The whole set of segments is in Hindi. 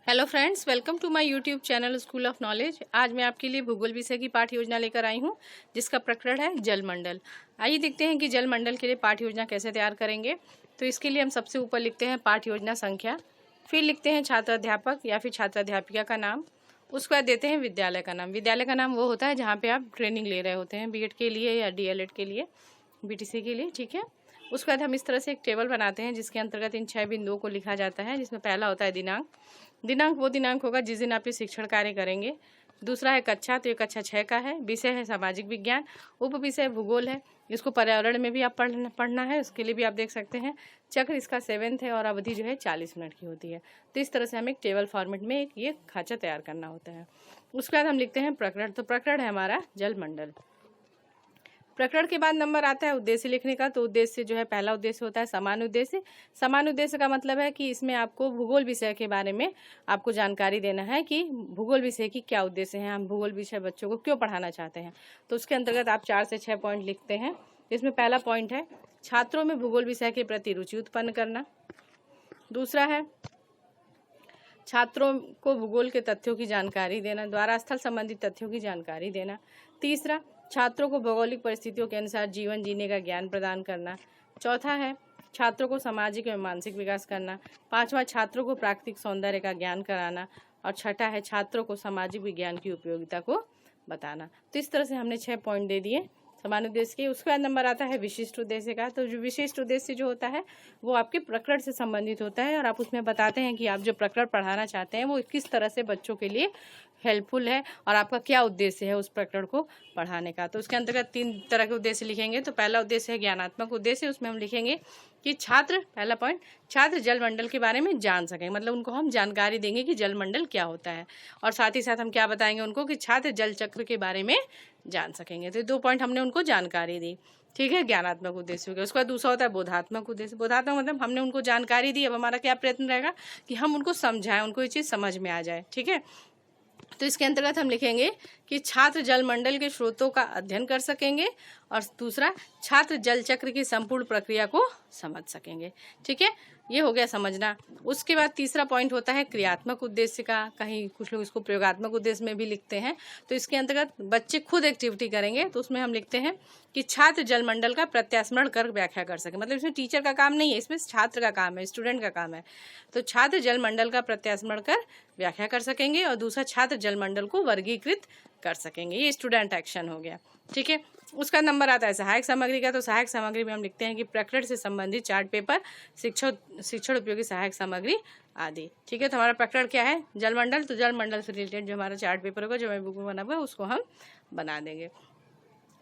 Hello friends, welcome to my YouTube channel school of knowledge. आज मैं आपके लिए भूगोल विषय की पाठ्य योजना लेकर आई हूं, जिसका प्रकरण है जलमंडल। आइए देखते हैं कि जलमंडल के लिए पाठ्य योजना कैसे तैयार करेंगे। तो इसके लिए हम सबसे ऊपर लिखते हैं पाठ्य योजना संख्या, फिर लिखते हैं छात्र अध्यापक या फिर छात्राध्यापिका का नाम, उसके बाद देते हैं विद्यालय का नाम। विद्यालय का नाम वो होता है जहाँ पे आप ट्रेनिंग ले रहे होते हैं, बीएड के लिए या डीएलएड के लिए, बीटीसी के लिए, ठीक है। उसके बाद हम इस तरह से एक टेबल बनाते हैं जिसके अंतर्गत इन 6 बिंदुओं को लिखा जाता है, जिसमें पहला होता है दिनांक। दिनांक वो दिनांक होगा जिस दिन आप ये शिक्षण कार्य करेंगे। दूसरा है कक्षा, तो ये कक्षा 6 का है। विषय है सामाजिक विज्ञान, उप विषय भूगोल है। इसको पर्यावरण में भी आप पढ़ना है, उसके लिए भी आप देख सकते हैं। चक्र इसका 7th है और अवधि जो है 40 मिनट की होती है। तो इस तरह से हमें एक टेबल फॉर्मेट में एक ये खाचा तैयार करना होता है। उसके बाद हम लिखते हैं प्रकरण। तो प्रकरण है हमारा जलमंडल। प्रकरण के बाद नंबर आता है उद्देश्य लिखने का। तो उद्देश्य जो है, पहला उद्देश्य होता है समान उद्देश्य। समान उद्देश्य का मतलब है कि इसमें आपको भूगोल विषय के बारे में आपको जानकारी देना है कि भूगोल विषय की क्या उद्देश्य है, हम भूगोल विषय बच्चों को क्यों पढ़ाना चाहते हैं। तो उसके अंतर्गत आप 4 से 6 पॉइंट लिखते हैं। इसमें पहला पॉइंट है छात्रों में भूगोल विषय के प्रति रुचि उत्पन्न करना। दूसरा है छात्रों को भूगोल के तथ्यों की जानकारी देना, द्वारा स्थल संबंधी तथ्यों की जानकारी देना। तीसरा, छात्रों को भौगोलिक परिस्थितियों के अनुसार जीवन जीने का ज्ञान प्रदान करना। चौथा है छात्रों को सामाजिक एवं मानसिक विकास करना। पांचवा, छात्रों को प्राकृतिक सौंदर्य का ज्ञान कराना। और छठा है छात्रों को सामाजिक विज्ञान की उपयोगिता को बताना। तो इस तरह से हमने 6 पॉइंट दे दिए समान उद्देश्य के। उसके बाद नंबर आता है विशिष्ट उद्देश्य का। तो जो विशिष्ट उद्देश्य जो होता है वो आपके प्रकरण से संबंधित होता है और आप उसमें बताते हैं कि आप जो प्रकरण पढ़ाना चाहते हैं वो किस तरह से बच्चों के लिए हेल्पफुल है और आपका क्या उद्देश्य है उस प्रकरण को पढ़ाने का। तो उसके अंतर्गत 3 तरह के उद्देश्य लिखेंगे। तो पहला उद्देश्य है ज्ञानात्मक उद्देश्य। उसमें हम लिखेंगे कि छात्र, पहला पॉइंट, छात्र जलमंडल के बारे में जान सकें, मतलब उनको हम जानकारी देंगे कि जलमंडल क्या होता है। और साथ ही साथ हम क्या बताएंगे उनको कि छात्र जल चक्र के बारे में जान सकेंगे। तो 2 पॉइंट हमने उनको जानकारी दी, ठीक है, ज्ञानात्मक उद्देश्य हो गया। उसके बाद दूसरा होता है बोधात्मक उद्देश्य। बोधात्मक मतलब हमने उनको जानकारी दी, अब हमारा क्या प्रयत्न रहेगा कि हम उनको समझाएं, उनको ये चीज़ समझ में आ जाए, ठीक है। तो इसके अंतर्गत हम लिखेंगे कि छात्र जलमंडल के स्रोतों का अध्ययन कर सकेंगे और दूसरा, छात्र जल चक्र की संपूर्ण प्रक्रिया को समझ सकेंगे, ठीक है। ये हो गया समझना। उसके बाद तीसरा पॉइंट होता है क्रियात्मक उद्देश्य का। कहीं कुछ लोग इसको प्रयोगात्मक उद्देश्य में भी लिखते हैं। तो इसके अंतर्गत बच्चे खुद एक्टिविटी करेंगे। तो उसमें हम लिखते हैं कि छात्र जलमंडल का प्रत्यास्मरण कर व्याख्या कर सके। मतलब इसमें टीचर का काम नहीं है, इसमें छात्र का काम है, स्टूडेंट का काम है। तो छात्र जलमंडल का प्रत्यास्मरण कर व्याख्या कर सकेंगे और दूसरा, छात्र जलमंडल को वर्गीकृत कर सकेंगे। ये स्टूडेंट एक्शन हो गया, ठीक है। उसका नंबर आता है सहायक सामग्री का। तो सहायक सामग्री में हम लिखते हैं कि प्रकरण से संबंधित चार्ट पेपर, शिक्षण उपयोगी सहायक सामग्री आदि, ठीक है। तो हमारा प्रकरण क्या है, जलमंडल। तो जलमंडल से रिलेटेड जो हमारा चार्ट पेपर होगा, जो हमें बुक में बना हुआ है, उसको हम बना देंगे।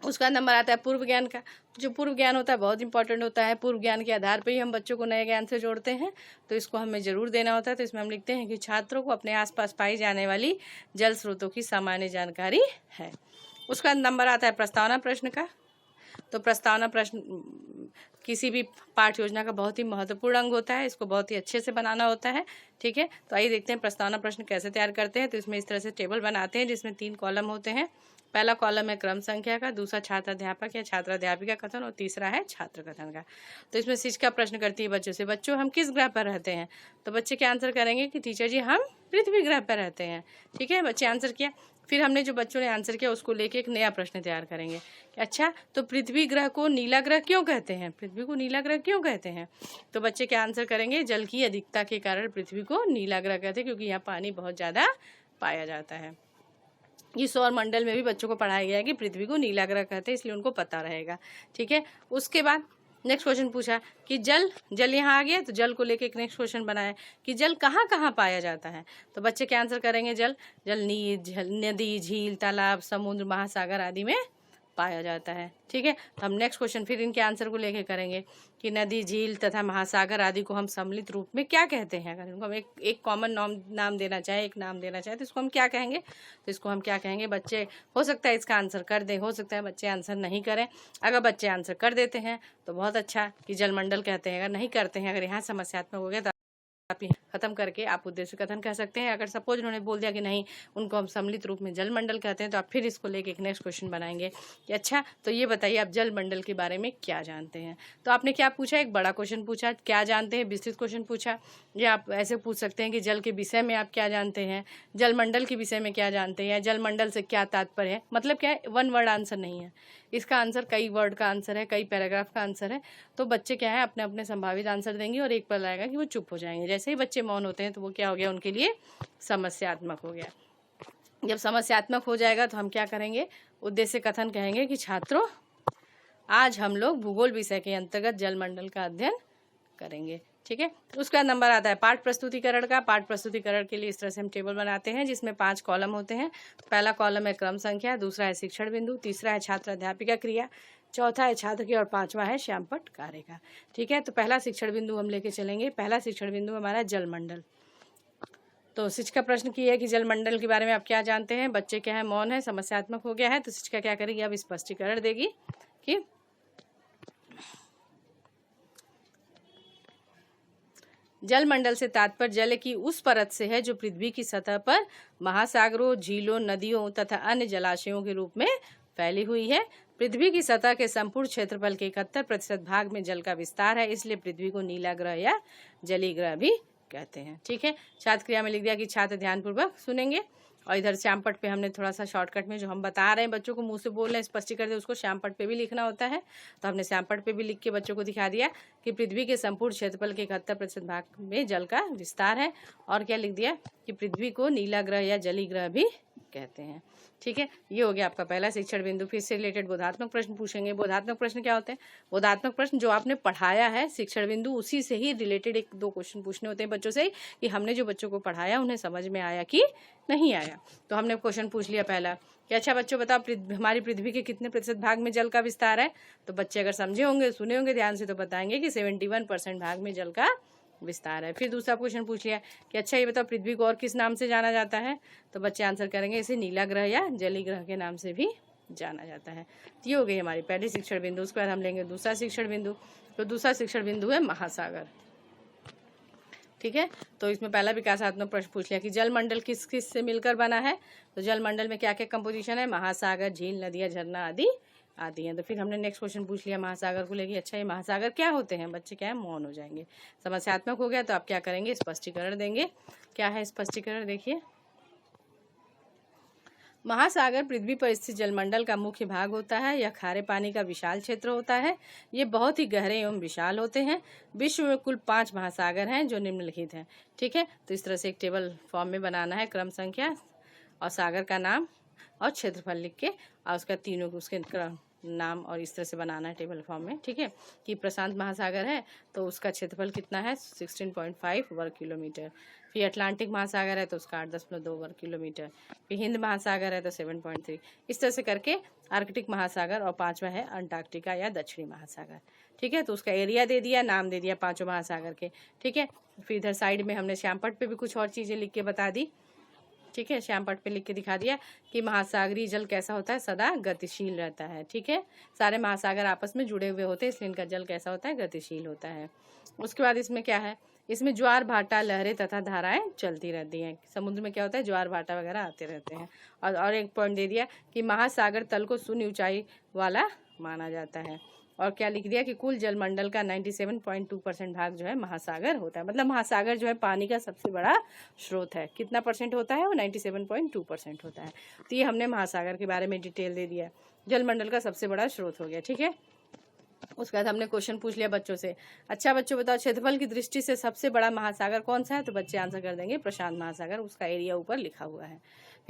उसका नंबर आता है पूर्व ज्ञान का। जो पूर्व ज्ञान होता है बहुत इंपॉर्टेंट होता है। पूर्व ज्ञान के आधार पर ही हम बच्चों को नए ज्ञान से जोड़ते हैं, तो इसको हमें जरूर देना होता है। तो इसमें हम लिखते हैं कि छात्रों को अपने आसपास पाई जाने वाली जल स्रोतों की सामान्य जानकारी है। उसका नंबर आता है प्रस्तावना प्रश्न का। तो प्रस्तावना प्रश्न किसी भी पाठ्य योजना का बहुत ही महत्वपूर्ण अंग होता है, इसको बहुत ही अच्छे से बनाना होता है, ठीक है। तो आइए देखते हैं प्रस्तावना प्रश्न कैसे तैयार करते हैं। तो इसमें इस तरह से टेबल बनाते हैं जिसमें 3 कॉलम होते हैं। पहला कॉलम है क्रम संख्या का, दूसरा छात्र अध्यापक या छात्राध्यापिका कथन और तीसरा है छात्र कथन का। तो इसमें शिक्षिका प्रश्न करती है बच्चों से, बच्चों हम किस ग्रह पर रहते हैं। तो बच्चे क्या आंसर करेंगे कि टीचर जी हम पृथ्वी ग्रह पर रहते हैं, ठीक है। बच्चे आंसर किया। फिर हमने जो बच्चों ने आंसर किया उसको लेके एक नया प्रश्न तैयार करेंगे कि अच्छा, तो पृथ्वी ग्रह को नीला ग्रह क्यों कहते हैं, पृथ्वी को नीला ग्रह क्यों कहते हैं। तो बच्चे क्या आंसर करेंगे, जल की अधिकता के कारण पृथ्वी को नीला ग्रह कहते हैं क्योंकि यहाँ पानी बहुत ज़्यादा पाया जाता है। ये सौर मंडल में भी बच्चों को पढ़ाया गया है कि पृथ्वी को नीला ग्रह कहते हैं, इसलिए उनको पता रहेगा, ठीक है। उसके बाद नेक्स्ट क्वेश्चन पूछा कि जल यहाँ आ गया। तो जल को लेके एक नेक्स्ट क्वेश्चन बनाया कि जल कहाँ कहाँ पाया जाता है। तो बच्चे क्या आंसर करेंगे, जल नदी, झील, तालाब, समुद्र, महासागर आदि में पाया जाता है, ठीक है। तो हम नेक्स्ट क्वेश्चन फिर इनके आंसर को लेके करेंगे कि नदी, झील तथा महासागर आदि को हम सम्मिलित रूप में क्या कहते हैं। अगर इनको हम एक कॉमन नाम देना चाहे, एक नाम देना चाहे, तो इसको हम क्या कहेंगे। तो इसको हम क्या कहेंगे, बच्चे हो सकता है इसका आंसर कर दें, हो सकता है बच्चे आंसर नहीं करें। अगर बच्चे आंसर कर देते हैं तो बहुत अच्छा कि जलमंडल कहते हैं, अगर नहीं करते हैं, अगर यहाँ समस्यात्मक हो गया तो आप खत्म करके आप उद्देश्य कथन कह सकते हैं। अगर सपोज उन्होंने बोल दिया कि नहीं, उनको हम सम्मिलित रूप में जल मंडल कहते हैं, तो आप फिर इसको लेके एक नेक्स्ट क्वेश्चन बनाएंगे कि अच्छा तो ये बताइए आप जल मंडल के बारे में क्या जानते हैं। तो आपने क्या पूछा, एक बड़ा क्वेश्चन पूछा, क्या जानते हैं, विस्तृत क्वेश्चन पूछा। या आप ऐसे पूछ सकते हैं कि जल के विषय में आप क्या जानते हैं, जल मंडल के विषय में क्या जानते हैं, जल मंडल से क्या तात्पर्य है। मतलब क्या है, वन वर्ड आंसर नहीं है, इसका आंसर कई वर्ड का आंसर है, कई पैराग्राफ का आंसर है। तो बच्चे क्या है अपने अपने संभावित आंसर देंगे और एक पल आएगा कि वो चुप हो जाएंगे। जैसे ही बच्चे मौन होते हैं तो वो क्या हो गया, उनके लिए समस्यात्मक हो गया। जब समस्यात्मक हो जाएगा तो हम क्या करेंगे, उद्देश्य कथन कहेंगे कि छात्रों आज हम लोग भूगोल विषय के अंतर्गत जलमंडल का अध्ययन करेंगे। ठीक है, उसका नंबर आता है पाठ प्रस्तुतिकरण का। पाठ प्रस्तुतिकरण के लिए इस तरह से हम टेबल बनाते हैं जिसमें 5 कॉलम होते हैं। पहला कॉलम है क्रम संख्या, दूसरा है शिक्षण बिंदु, तीसरा है छात्र अध्यापिका क्रिया, चौथा है छात्र की और पांचवा है श्यामपट्ट कार्य का। ठीक है, तो पहला शिक्षण बिंदु हम लेके चलेंगे। पहला शिक्षण बिंदु हमारा जलमंडल। तो शिक्षिका प्रश्न की है कि जलमंडल के बारे में आप क्या जानते हैं। बच्चे क्या है, मौन है, समस्यात्मक हो गया है। तो शिक्षिका क्या करेगी, अब स्पष्टीकरण देगी कि जलमंडल से तात्पर्य जल की उस परत से है जो पृथ्वी की सतह पर महासागरों, झीलों, नदियों तथा अन्य जलाशयों के रूप में फैली हुई है। पृथ्वी की सतह के संपूर्ण क्षेत्रफल के 71% भाग में जल का विस्तार है, इसलिए पृथ्वी को नीला ग्रह या जलीय ग्रह भी कहते हैं। ठीक है, छात्र क्रिया में लिख दिया कि छात्र ध्यानपूर्वक सुनेंगे। और इधर श्यामपट्ट पे हमने थोड़ा सा शॉर्टकट में जो हम बता रहे हैं बच्चों को मुंह से बोल रहे हैं स्पष्टीकरण उसको श्यामपट्ट पे भी लिखना होता है। तो हमने श्यामपट्ट पे भी लिख के बच्चों को दिखा दिया कि पृथ्वी के संपूर्ण क्षेत्रफल के 71% भाग में जल का विस्तार है। और क्या लिख दिया कि पृथ्वी को नीला ग्रह या जलीय ग्रह भी कहते हैं। ठीक है, ये हो गया आपका पहला शिक्षण बिंदु। फिर से रिलेटेड बोधात्मक प्रश्न पूछेंगे। बोधात्मक प्रश्न क्या होते हैं, बोधात्मक प्रश्न जो आपने पढ़ाया है शिक्षण बिंदु उसी से ही रिलेटेड 1-2 क्वेश्चन पूछने होते हैं बच्चों से कि हमने जो बच्चों को पढ़ाया उन्हें समझ में आया कि नहीं आया। तो हमने क्वेश्चन पूछ लिया पहला कि अच्छा बच्चों बताओ हमारी पृथ्वी के कितने प्रतिशत भाग में जल का विस्तार है। तो बच्चे अगर समझे होंगे, सुने होंगे ध्यान से, तो बताएंगे कि 71% भाग में जल का विस्तार है। फिर दूसरा क्वेश्चन पूछ लिया कि अच्छा ये बताओ पृथ्वी को और किस नाम से जाना जाता है। तो बच्चे आंसर करेंगे इसे नीला ग्रह या जलीय ग्रह के नाम से भी जाना जाता है। तो ये हो गई हमारी पहली शिक्षण बिंदु। उसके बाद हम लेंगे दूसरा शिक्षण बिंदु। तो दूसरा शिक्षण बिंदु है महासागर। ठीक है, तो इसमें पहला विकासात्मक प्रश्न पूछ लिया कि जलमंडल किस किस से मिलकर बना है। तो जलमंडल में क्या क्या कंपोजिशन है, महासागर, झील, नदियाँ, झरना आदि हैं। तो फिर हमने नेक्स्ट क्वेश्चन पूछ लिया महासागर को लेके, अच्छा ये महासागर क्या होते हैं। बच्चे क्या है, मौन हो जाएंगे। समस्यात्मक हो गया तो आप क्या करेंगे, स्पष्टीकरण देंगे। क्या है स्पष्टीकरण, देखिए महासागर पृथ्वी पर स्थित जलमंडल का मुख्य भाग होता है। यह खारे पानी का विशाल क्षेत्र होता है। ये बहुत ही गहरे एवं विशाल होते हैं। विश्व में कुल 5 महासागर हैं जो निम्नलिखित हैं। ठीक है, तो इस तरह से एक टेबल फॉर्म में बनाना है, क्रम संख्या और सागर का नाम और क्षेत्रफल लिख के और उसका तीनों उसके नाम और इस तरह से बनाना है टेबल फॉर्म में। ठीक है, कि प्रशांत महासागर है तो उसका क्षेत्रफल कितना है 16.5 वर्ग किलोमीटर। फिर अटलांटिक महासागर है तो उसका 8.2 वर्ग किलोमीटर। फिर हिंद महासागर है तो 7.3। इस तरह से करके आर्कटिक महासागर और 5वां है अंटार्कटिका या दक्षिणी महासागर। ठीक है, तो उसका एरिया दे दिया, नाम दे दिया 5 महासागर के। ठीक है, फिर इधर साइड में हमने श्यामपट्ट पे भी कुछ और चीज़ें लिख के बता दी। ठीक है, श्यामपट्ट पे लिख के दिखा दिया कि महासागरीय जल कैसा होता है, सदा गतिशील रहता है। ठीक है, सारे महासागर आपस में जुड़े हुए होते हैं इसलिए इनका जल कैसा होता है, गतिशील होता है। उसके बाद इसमें क्या है, इसमें ज्वार भाटा, लहरें तथा धाराएं चलती रहती हैं। समुद्र में क्या होता है, ज्वार भाटा वगैरह आते रहते हैं। और एक पॉइंट दे दिया कि महासागर तल को शून्य ऊंचाई वाला माना जाता है। और क्या लिख दिया कि कुल जलमंडल का 97.2% भाग जो है महासागर होता है। मतलब महासागर जो है पानी का सबसे बड़ा स्रोत है। कितना परसेंट होता है वो, 97.2% होता है। तो ये हमने महासागर के बारे में डिटेल दे दिया, जलमंडल का सबसे बड़ा स्रोत हो गया। ठीक है, उसके बाद हमने क्वेश्चन पूछ लिया बच्चों से, अच्छा बच्चों बताओ क्षेत्रफल की दृष्टि से सबसे बड़ा महासागर कौन सा है। तो बच्चे आंसर कर देंगे प्रशांत महासागर, उसका एरिया ऊपर लिखा हुआ है।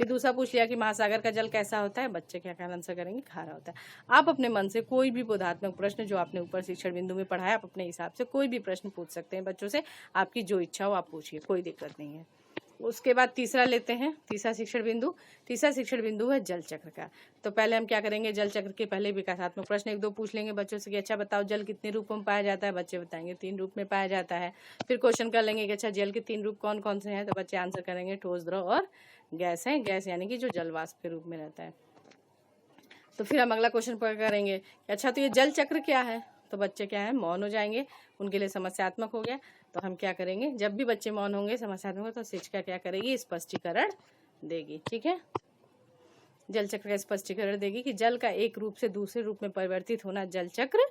फिर दूसरा पूछ लिया कि महासागर का जल कैसा होता है। बच्चे क्या आंसर करेंगे, खारा होता है। आप अपने मन से कोई भी बोधात्मक प्रश्न जो आपने ऊपर शिक्षण बिंदु में पढ़ाया, आप अपने हिसाब से कोई भी प्रश्न पूछ सकते हैं बच्चों से, आपकी जो इच्छा हो आप पूछिए, कोई दिक्कत नहीं है। उसके बाद तीसरा लेते हैं, तीसरा शिक्षण बिंदु। तीसरा शिक्षण बिंदु है जल चक्र का। तो पहले हम क्या करेंगे, जल चक्र के पहले विकासात्मक प्रश्न 1-2 पूछ लेंगे बच्चों से कि अच्छा बताओ जल कितने रूपों में पाया जाता है। बच्चे बताएंगे 3 रूप में पाया जाता है। फिर क्वेश्चन कर लेंगे कि अच्छा जल के 3 रूप कौन कौन से हैं। तो बच्चे आंसर करेंगे ठोस, द्रव और गैस है। गैस यानी कि जो जलवाष्प के रूप में रहता है। तो फिर हम अगला क्वेश्चन करेंगे कि अच्छा तो ये जल चक्र क्या है। तो बच्चे क्या है, मौन हो जाएंगे, उनके लिए समस्यात्मक हो गया। तो हम क्या करेंगे, जब भी बच्चे मौन होंगे, समस्यात्मक हो, तो शिक्षिका क्या करेगी, स्पष्टीकरण देगी। ठीक है, जल चक्र का स्पष्टीकरण देगी कि जल का एक रूप से दूसरे रूप में परिवर्तित होना जल चक्र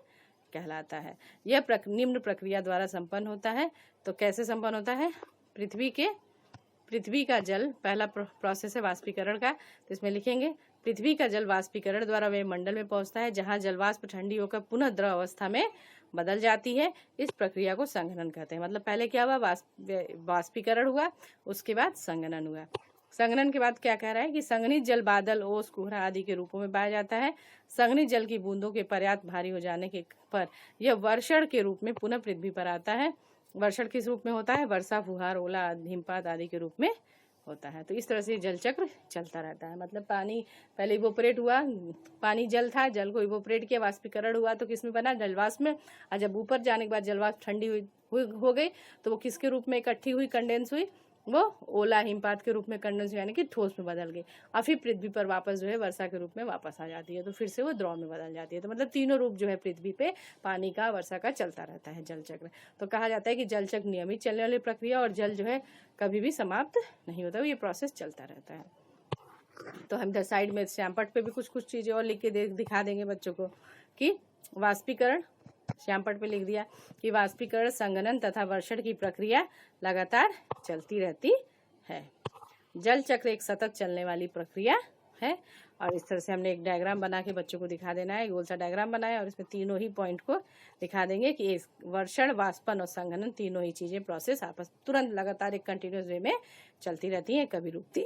कहलाता है। यह निम्न प्रक्रिया द्वारा संपन्न होता है। तो कैसे संपन्न होता है, पृथ्वी का जल, पहला प्रोसेस है वाष्पीकरण का, तो इसमें लिखेंगे पृथ्वी का जल वाष्पीकरण द्वारा वायुमंडल में पहुंचता है, जहां जलवाष्प ठंडी होकर पुनः द्रव अवस्था में बदल जाती है। इस प्रक्रिया को संघनन कहते हैं। मतलब पहले क्या हुआ, वाष्पीकरण हुआ, उसके बाद संघनन हुआ। संघनन के बाद क्या कह रहा है कि संघनित जल बादल, ओस, कोहरा आदि के रूपों में पाया जाता है। संघनित जल की बूंदों के पर्याप्त भारी हो जाने के पर यह वर्षण के रूप में पुनः पृथ्वी पर आता है। वर्षण किस रूप में होता है, वर्षा, फुहार, ओला, हिमपात आदि के रूप में होता है। तो इस तरह से जल चक्र चलता रहता है। मतलब पानी पहले इवोपरेट हुआ, पानी जल था, जल को इवोपरेट किया, वाष्पीकरण हुआ तो किसमें बना, जलवाष्प में। और जब ऊपर जाने के बाद जलवाष्प ठंडी हो गई तो वो किसके रूप में इकट्ठी हुई, कंडेंस हुई, वो ओला, हिमपात के रूप में कंडेंस यानी कि ठोस में बदल गई, और फिर पृथ्वी पर वापस जो है वर्षा के रूप में वापस आ जाती है। तो फिर से वो द्रव में बदल जाती है। तो मतलब तीनों रूप जो है पृथ्वी पे पानी का, वर्षा का चलता रहता है जल चक्र। तो कहा जाता है कि जल चक्र नियमित चलने वाली प्रक्रिया, और जल जो है कभी भी समाप्त नहीं होता, ये प्रोसेस चलता रहता है। तो हम इधर साइड में श्यामपट्ट पे भी कुछ चीजें और लिख के दिखा देंगे बच्चों को कि वाष्पीकरण, श्यामपट्ट पे लिख दिया कि वाष्पीकरण, संघनन तथा वर्षण की प्रक्रिया लगातार चलती रहती है। जल चक्र एक सतत चलने वाली प्रक्रिया है। और इस तरह से हमने एक डायग्राम बना के बच्चों को दिखा देना है, गोल सा डायग्राम बनाया, और इसमें तीनों ही पॉइंट को दिखा देंगे कि वर्षण, वाष्पन और संघनन तीनों ही चीजें प्रोसेस आपस तुरंत लगातार एक कंटिन्यूस वे में चलती रहती हैं, कभी रुकती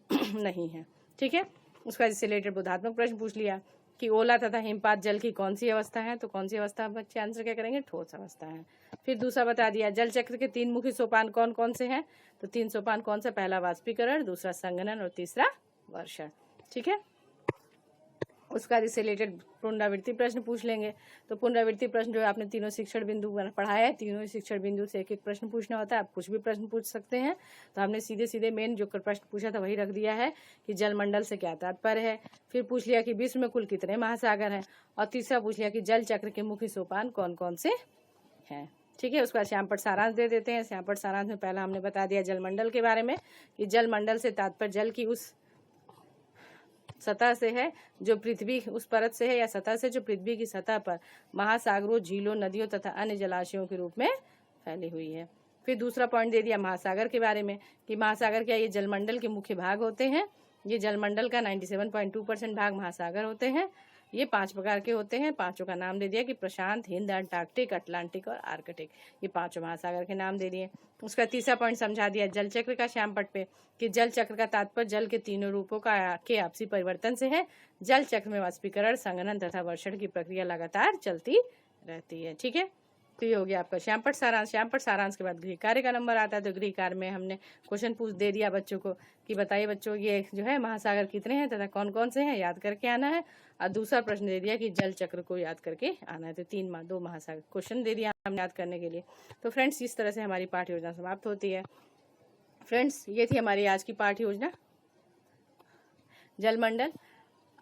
नहीं है। ठीक है, उसका इससे रिलेटेड बोधात्मक प्रश्न पूछ लिया कि ओला तथा हिमपात जल की कौन सी अवस्था है, तो कौन सी अवस्था बच्चे आंसर क्या करेंगे, ठोस अवस्था है। फिर दूसरा बता दिया जल चक्र के 3 मुख्य सोपान कौन कौन से हैं, तो 3 सोपान कौन सा, पहला वाष्पीकरण, दूसरा संघनन और तीसरा वर्षण। ठीक है, उसका इससे रिलेटेड पुनरावृत्ति प्रश्न पूछ लेंगे। तो पुनरावृत्ति प्रश्न जो है आपने तीनों शिक्षण बिंदु पढ़ाया है, तीनों ही शिक्षण बिंदु से एक एक प्रश्न पूछना होता है। आप कुछ भी प्रश्न पूछ सकते हैं। तो हमने सीधे सीधे मेन जो प्रश्न पूछा था वही रख दिया है कि जलमंडल से क्या तात्पर्य है। फिर पूछ लिया कि विश्व में कुल कितने महासागर हैं, और तीसरा पूछ लिया कि जल चक्र के मुख्य सोपान कौन कौन से हैं। ठीक है, उसका श्यामपट्ट सारांश दे देते हैं। श्यामपट्ट सारांश में पहला हमने बता दिया जलमंडल के बारे में कि जलमंडल से तात्पर्य जल की उस सतह से है जो पृथ्वी, उस परत से है या सतह से जो पृथ्वी की सतह पर महासागरों, झीलों, नदियों तथा अन्य जलाशयों के रूप में फैली हुई है। फिर दूसरा पॉइंट दे दिया महासागर के बारे में कि महासागर क्या, ये जलमंडल के मुख्य भाग होते हैं। ये जलमंडल का 97.2% भाग महासागर होते हैं। ये 5 प्रकार के होते हैं। पांचों का नाम दे दिया कि प्रशांत, हिंद, अंटार्कटिक, अटलांटिक और आर्कटिक, ये 5 महासागर के नाम दे दिए। उसका तीसरा पॉइंट समझा दिया जल चक्र का श्यामपट्ट पे कि जल चक्र का तात्पर्य जल के तीनों रूपों के आपसी परिवर्तन से है। जल चक्र में वाष्पीकरण, संघनन तथा वर्षण की प्रक्रिया लगातार चलती रहती है। ठीक है, तो ये हो गया आपका श्यामपट्ट सारांश। श्यामपट्ट सारांश के बाद गृह कार्य का नंबर आता है। तो गृह कार्य में हमने क्वेश्चन पूछ दे दिया बच्चों को कि बताइए बच्चों ये जो है महासागर कितने हैं तथा कौन कौन से हैं, याद करके आना है। और दूसरा प्रश्न दे दिया कि जल चक्र को याद करके आना है। तो 2 महासागर क्वेश्चन दे दिया हमने याद करने के लिए। तो फ्रेंड्स, इस तरह से हमारी पाठ्य योजना समाप्त होती है। फ्रेंड्स, ये थी हमारी आज की पाठ्य योजना जलमंडल।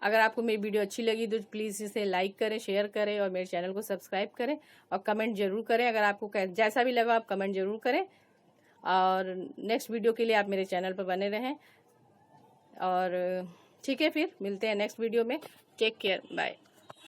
अगर आपको मेरी वीडियो अच्छी लगी तो प्लीज़ इसे लाइक करें, शेयर करें और मेरे चैनल को सब्सक्राइब करें और कमेंट जरूर करें। अगर आपको जैसा भी लगा आप कमेंट जरूर करें, और नेक्स्ट वीडियो के लिए आप मेरे चैनल पर बने रहें। और ठीक है, फिर मिलते हैं नेक्स्ट वीडियो में। Take care, bye.